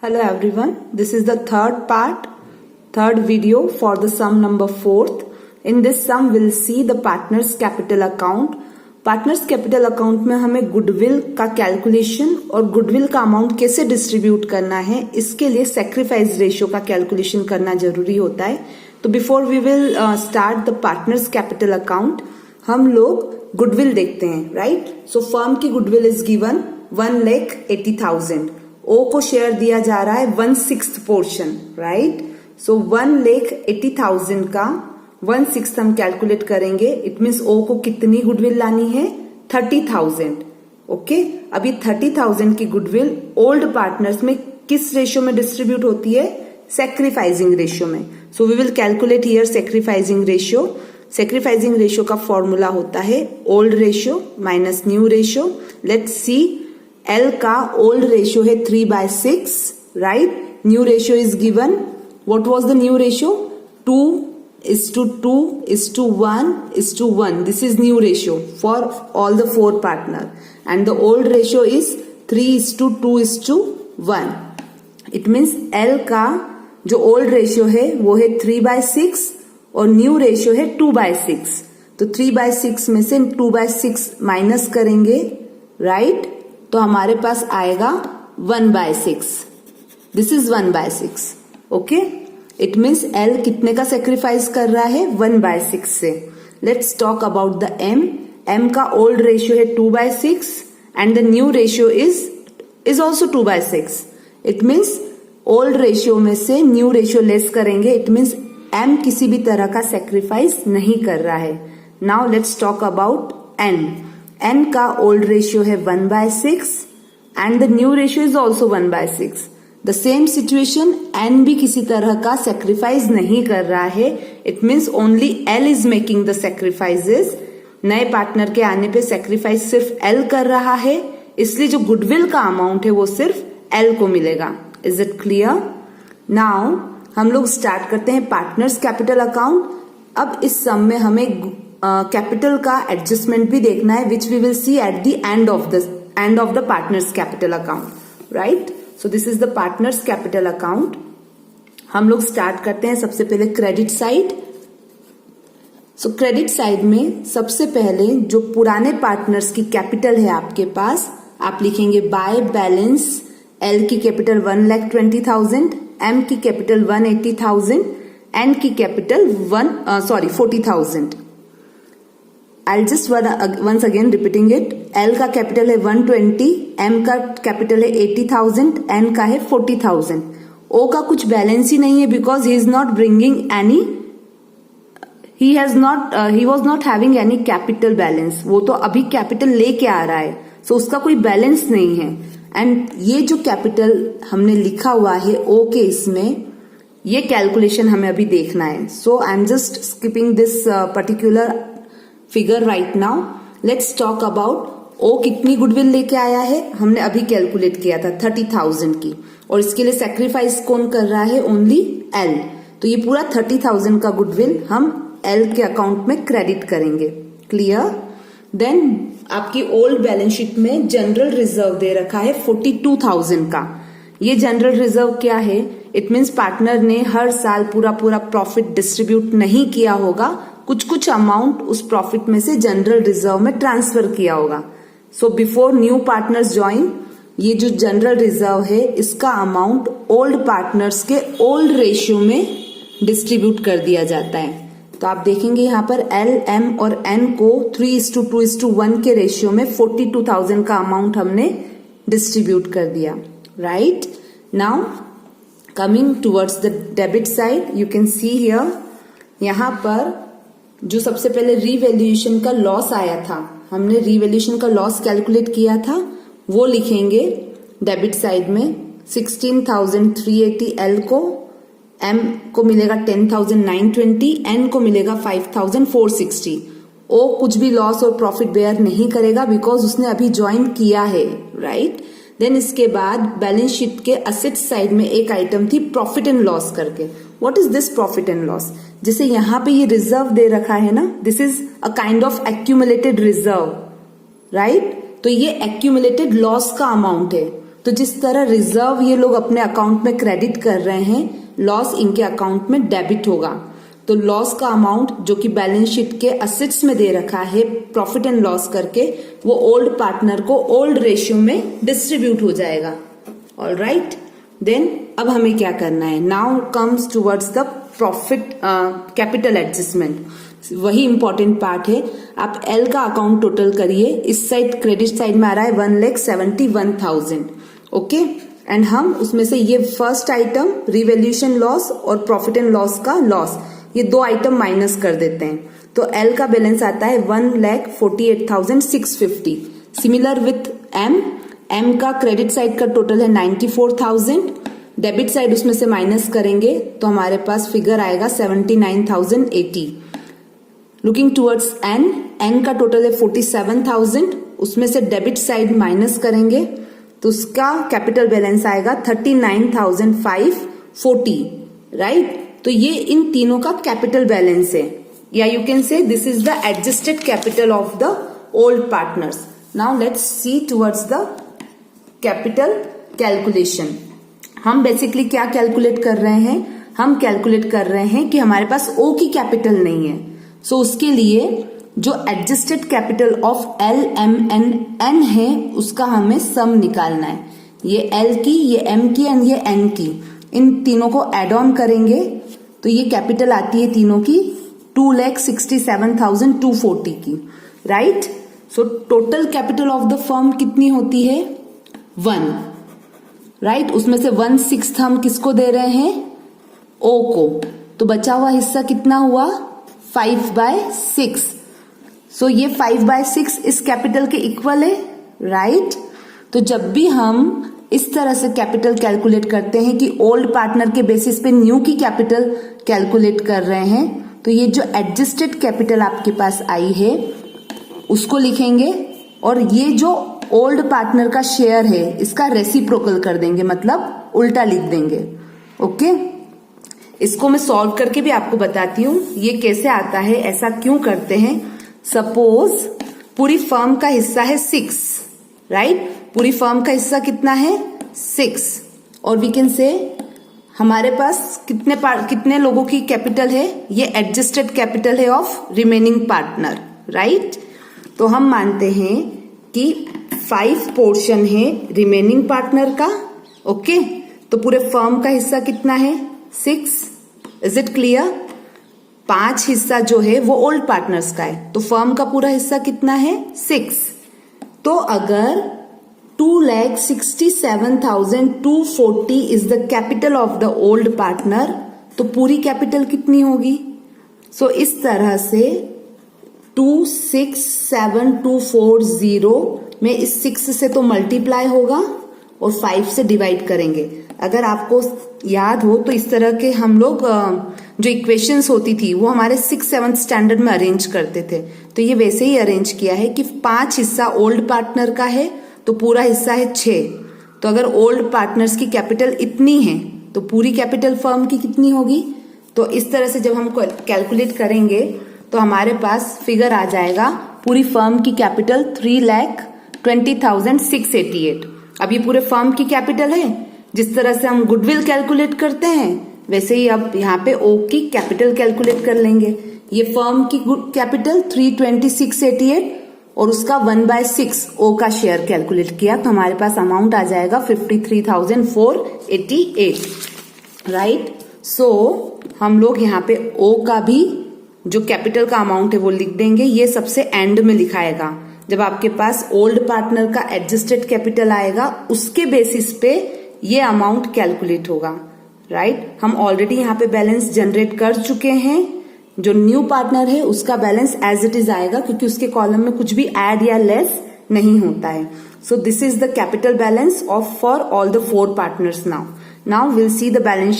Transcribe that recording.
Hello everyone, this is the third video for the sum number 4th. In this sum we'll see the partners capital account. Partners capital account में हमें goodwill का calculation और goodwill का amount कैसे distribute करना है, इसके लिए सैक्रिफाइस रेशियो का कैलकुलेशन करना जरूरी होता है. तो before we will start the partners capital account, हम लोग गुडविल देखते हैं, राइट. सो फर्म की गुडविल इज गिवन 1,80,000. ओ को शेयर दिया जा रहा है 1/6 पोर्शन, राइट. सो 1,80,000 का 1/6 हम कैलकुलेट करेंगे. इट मीन्स ओ को कितनी गुडविल लानी है? 30,000. ओके, अभी 30,000 की गुडविल ओल्ड पार्टनर्स में किस रेशियो में डिस्ट्रीब्यूट होती है? सैक्रिफाइसिंग रेशियो में. So we will calculate here sacrificing ratio. Sacrificing ratio का फॉर्मूला होता है old ratio minus new ratio. Let's see, L का ओल्ड रेशियो है 3/6, right. New ratio is given. What was the new ratio? 2:2:1:1. This is new ratio for all the 4 partner, and the old ratio is 3:2:1. It means L का जो old ratio है वो है 3/6 और new ratio है 2/6. तो 3/6 में से 2/6 माइनस करेंगे, राइट. तो हमारे पास आएगा 1/6. This is 1/6. Okay, it means L कितने का सेक्रीफाइस कर रहा है? 1/6 से. Let's talk about the M. M का ओल्ड रेशियो है 2/6 and the new ratio is also 2/6. It means old ratio में से न्यू रेशियो लेस करेंगे. इट मीन्स एम किसी भी तरह का सेक्रीफाइस नहीं कर रहा है. Now let's talk about N. N का ओल्ड रेशियो है 1/6 and the new ratio is also 1/6. The same situation, N भी किसी तरह का सेक्रीफाइस नहीं कर रहा है. It means only L is making the sacrifices. नए पार्टनर के आने पे सेक्रीफाइस सिर्फ एल कर रहा है, इसलिए जो गुडविल का अमाउंट है वो सिर्फ एल को मिलेगा. Is it clear? नाउ हम लोग स्टार्ट करते हैं पार्टनर्स कैपिटल अकाउंट. अब इस सम में हमें कैपिटल का एडजस्टमेंट भी देखना है, which we will see at the end of the partners capital account, right. So this is the partners capital account. हम लोग स्टार्ट करते हैं सबसे पहले credit side. So credit side में सबसे पहले जो पुराने पार्टनर्स की कैपिटल है आपके पास, आप लिखेंगे बाय बैलेंस. एल की कैपिटल 1,20,000, एम की कैपिटल 180,000, एन की capital 40,000. I'll just once again repeating it. L का कैपिटल है 120, M का कैपिटल है 80,000, N का है 40,000. O का कुछ बैलेंस ही नहीं है because he is not bringing any, he was not having any capital balance. वो तो अभी कैपिटल लेके आ रहा है, सो उसका कोई बैलेंस नहीं है. एंड ये जो कैपिटल हमने लिखा हुआ है O के इसमें, ये कैलकुलेशन हमें अभी देखना है. So I am just skipping this particular figure right now. Let's talk about oh कितनी गुडविल लेके आया है. हमने अभी कैलकुलेट किया था 30,000 की, और इसके लिए सेक्रीफाइस कौन कर रहा है? Only L. तो ये पूरा 30,000 का गुडविल हम एल के अकाउंट में क्रेडिट करेंगे. क्लियर? देन आपकी ओल्ड बैलेंस शीट में जनरल रिजर्व दे रखा है 42,000 का. ये जनरल रिजर्व क्या है? इट मीन्स पार्टनर ने हर साल पूरा प्रॉफिट डिस्ट्रीब्यूट नहीं किया होगा, कुछ अमाउंट उस प्रॉफिट में से जनरल रिजर्व में ट्रांसफर किया होगा. So before new partners join, ये जो जनरल रिजर्व है इसका अमाउंट ओल्ड पार्टनर्स के ओल्ड रेशियो में डिस्ट्रीब्यूट कर दिया जाता है. तो आप देखेंगे यहाँ पर एल, एम और एन को 3:2:1 के रेशियो में 42,000 का अमाउंट हमने डिस्ट्रीब्यूट कर दिया, right. Now coming towards the debit side, you can see here, यहाँ पर जो सबसे पहले रीवैल्यूएशन का लॉस आया था, हमने रीवैल्यूएशन का लॉस कैलकुलेट किया था, वो लिखेंगे डेबिट साइड में. 16,380 एल को, एम को मिलेगा 10,920, एन को मिलेगा 5,460. ओ कुछ भी लॉस और प्रॉफिट बेयर नहीं करेगा बिकॉज उसने अभी ज्वाइन किया है, राइट. देन इसके बाद बैलेंस शीट के असेट साइड में एक आइटम थी प्रॉफिट एंड लॉस करके. What is this profit and loss? जैसे यहाँ पे ये रिजर्व दे रखा है ना, this is a kind of accumulated reserve, right. तो ये एक्यूमुलेटेड लॉस का अमाउंट है. तो जिस तरह रिजर्व ये लोग अपने अकाउंट में क्रेडिट कर रहे हैं, लॉस इनके अकाउंट में डेबिट होगा। तो लॉस का अमाउंट जो कि बैलेंस शीट के असेट्स में दे रखा है प्रॉफिट एंड लॉस करके, वो ओल्ड पार्टनर को ओल्ड रेशियो में डिस्ट्रीब्यूट हो जाएगा। ऑलराइट, देन अब हमें क्या करना है, now comes towards the profit capital adjustment. वही इंपॉर्टेंट पार्ट है। आप एल का अकाउंट टोटल करिए, इस साइड क्रेडिट साइड में आ रहा है 1,71,000, ओके। एंड हम उसमें से ये फर्स्ट आइटम रिवैल्यूएशन लॉस और प्रॉफिट एंड लॉस का लॉस, ये दो आइटम माइनस कर देते हैं। तो एल का बैलेंस आता है 1,48,650। सिमिलर विथ एम का क्रेडिट साइड का टोटल है 94,000, डेबिट साइड उसमें से माइनस करेंगे तो हमारे पास फिगर आएगा 79,080। लुकिंग टुवर्ड्स एन का टोटल है 47,000, उसमें से डेबिट साइड माइनस करेंगे तो उसका कैपिटल बैलेंस आएगा 39,540, राइट। तो ये इन तीनों का कैपिटल बैलेंस है, या you can say this is the adjusted capital of the old partners. Now let's see towards the capital calculation. हम बेसिकली क्या कैलकुलेट कर रहे हैं, हम कैलकुलेट कर रहे हैं कि हमारे पास ओ की कैपिटल नहीं है। सो उसके लिए जो adjusted capital of L M N है उसका हमें सम निकालना है। ये एल की, ये एम की एंड ये एन की, इन तीनों को एड ऑन करेंगे तो ये कैपिटल आती है तीनों की 2,67,240 की, right. So total capital of the firm कितनी होती है 1, राइट। उसमें से 1/6 हम किसको दे रहे हैं, ओ को। तो बचा हुआ हिस्सा कितना हुआ 5/6। सो ये 5/6 इस कैपिटल के इक्वल है, राइट। तो जब भी हम इस तरह से कैपिटल कैलकुलेट करते हैं कि ओल्ड पार्टनर के बेसिस पे न्यू की कैपिटल कैलकुलेट कर रहे हैं, तो ये जो एडजस्टेड कैपिटल आपके पास आई है उसको लिखेंगे, और ये जो ओल्ड पार्टनर का शेयर है इसका रेसिप्रोकल कर देंगे, मतलब उल्टा लिख देंगे, ओके। इसको मैं सॉल्व करके भी आपको बताती हूँ ये कैसे आता है, ऐसा क्यों करते हैं। सपोज पूरी फर्म का हिस्सा है 6, राइट। पूरी फर्म का हिस्सा कितना है 6, और वी कैन से हमारे पास कितने लोगों की कैपिटल है, ये एडजस्टेड कैपिटल है ऑफ रिमेनिंग पार्टनर, राइट। तो हम मानते हैं कि 5 पोर्शन है रिमेनिंग पार्टनर का, ओके। तो पूरे फर्म का हिस्सा कितना है 6, इज इट क्लियर। 5 हिस्सा जो है वो ओल्ड पार्टनर्स का है, तो फर्म का पूरा हिस्सा कितना है 6। तो अगर 2,67,240 is the capital of the old partner, तो पूरी कैपिटल कितनी होगी। सो इस तरह से 267,240 में इस 6 से तो मल्टीप्लाई होगा और 5 से डिवाइड करेंगे। अगर आपको याद हो तो इस तरह के हम लोग जो इक्वेशंस होती थी वो हमारे 6th-7th स्टैंडर्ड में अरेंज करते थे। तो ये वैसे ही अरेंज किया है कि 5 हिस्सा ओल्ड पार्टनर का है तो पूरा हिस्सा है 6। तो अगर ओल्ड पार्टनर्स की कैपिटल इतनी है तो पूरी कैपिटल फर्म की कितनी होगी। तो इस तरह से जब हम कैलकुलेट करेंगे तो हमारे पास फिगर आ जाएगा पूरी फर्म की कैपिटल 3,20,688। अब ये पूरे फर्म की कैपिटल है। जिस तरह से हम गुडविल कैलकुलेट करते हैं वैसे ही अब यहाँ पे ओ की कैपिटल कैलकुलेट कर लेंगे। ये फर्म की कैपिटल 3,20,688 और उसका 1/6 ओ का शेयर कैलकुलेट किया तो हमारे पास अमाउंट आ जाएगा 53,488, राइट। सो हम लोग यहाँ पे ओ का भी जो कैपिटल का अमाउंट है वो लिख देंगे। ये सबसे एंड में लिखाएगा जब आपके पास ओल्ड पार्टनर का एडजस्टेड कैपिटल आएगा, उसके बेसिस पे ये अमाउंट कैलकुलेट होगा, राइट। हम ऑलरेडी यहाँ पे बैलेंस जनरेट कर चुके हैं। जो न्यू पार्टनर है उसका बैलेंस एज इट इज आएगा क्योंकि उसके कॉलम में कुछ भी ऐड या लेस नहीं होता है। सो this is the capital balance of for all the 4 partners. Now will see the balance